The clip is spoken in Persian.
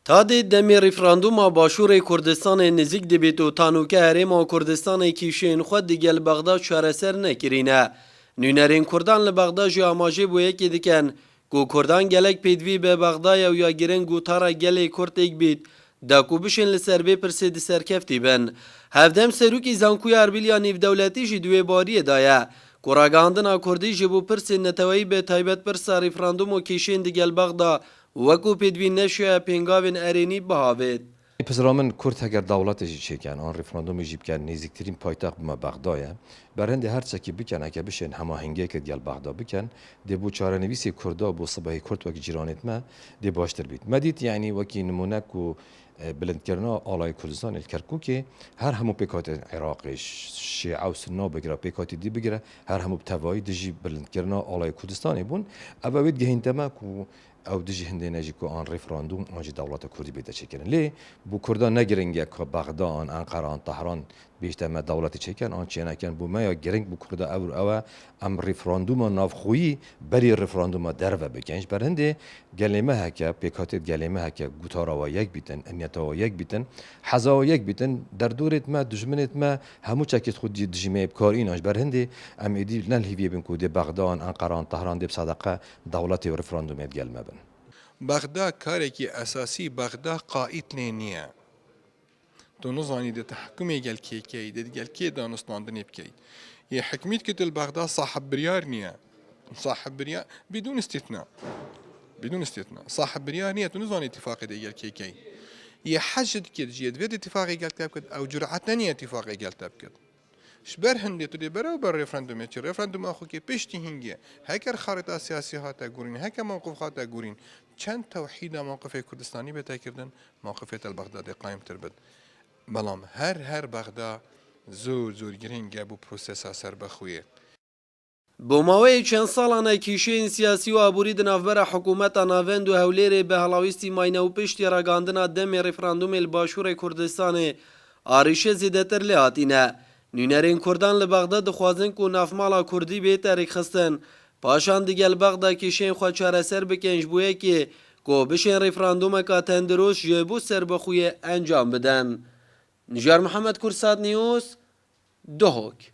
تادی دمی ریفراندوم باشور کردستان نزیک دبیت و تانوکه هریم کردستان کیشین خود دیگل بغداد چارەسەر نکرینه. نونرین کردان لبغداد جی آماجه بو یکی دیکن گو کردان گلک پیدوی به بغداد و یا گرن گو تارا گلی کرد ایک بید دا کو بشن لسر بی پرسی دی سرکفتی بن. هفدم سروکی زنکوی اربیلیا نیف دولتی جی دوی باری دایه. گراگاندنا کردی جی بو پرسی نتوایی به تایبت پرسا ریفراندوم و کیشین دیگل بغداد وکو پیدوی نشوه پینگاوین ارینی بهاوید. پس رامن کرد اگر دولتش چیکن آن رفراندوم جیب کن نزدیکترین پایتخت بما بغداد برنده هر چکی بکن اگه بشن هماهنگی که دیال بغداد بکن دی بو چاره نویسی کردا بو صبح کرد وکی جیرانت ما دی باشتر بید مدید یعنی وکی نمونه کو بلند کردن آلای کردستان الکرکوکی هر همو پیکات عراقش شیعه و سنی بگیره پیکات دی بگیره هر همو بتوایی دجی بلند کردن آلای کردستانی بون ابوید گهین تما کو او دجی هنده نجی کو آن رفراندوم آنجی دولت کردی بیده چکن لی بو کردان نگرنگه که بغداد انقره طهران بیشتر ما دولتی چکن آن چه نکن بو ما یا گرنگ بو کردا او ام رفراندوم نافخویی بری رفراندوم درو بکنش برنده گلیمه هکه پیکاتت گلیمه هکه گوتارا و یک بیتن امنیت و یک بیتن حزا و یک بیتن در دورت ما دشمنت ما همو چکت خود دجیمه بکار ایناش برنده ام ایدی نلهیوی بین کو دی بغداد انقره طهران دی بصدقه دولتی و رفراندومیت گلمه بن بغداد کارێکی ئەساسی بەغدا قائیت لێ نییە تۆ نزانی دە تحکومێ گەل کێکەی دەگەل کێ دانوستاندنێ بکەیت یە حکمیت کرد البغدا صاحب بریار نییە صاحب بریار بدون استثناء صاحب بریار نییە تۆ نزانی اتفاقی دەگەل کێکەی یە حەجت کرد ژێ دوێت اتفاقی گەل تاب کرد ئەو جورعەت نییە اتفاقی گەل تاب کرد شبر هندی تو دی برای بر رفراندوم چی رفراندوم آخو که پشتی هنگیه هکر خارطه سیاسی ها تا گورین هکر موقف ها تا گورین چند توحید موقف کردستانی بتا کردن موقف البغدادی قایم تر بد بلام هر بغداد زور گرینگه بو پروسس سر بخویه بوماوی چند سالانه کیشین سیاسی و عبوری دنافبر حکومت ناوند و هولیر به هلاویستی ماینه و پشتی راگاندنا دم رفراندوم الباشور کردستان آریشه زیدتر لحاتینه. نونرین کردان لبغداد دخوازن کو نافمالا کردی به تاریخ خستن پاشان دیگل بغداد کیشین خود چارەسەر بکنج بویه که کو بشین رفراندوم که تندروش جبو سر بخوی انجام بدن. نجار محمد کرساد نیوز دهوک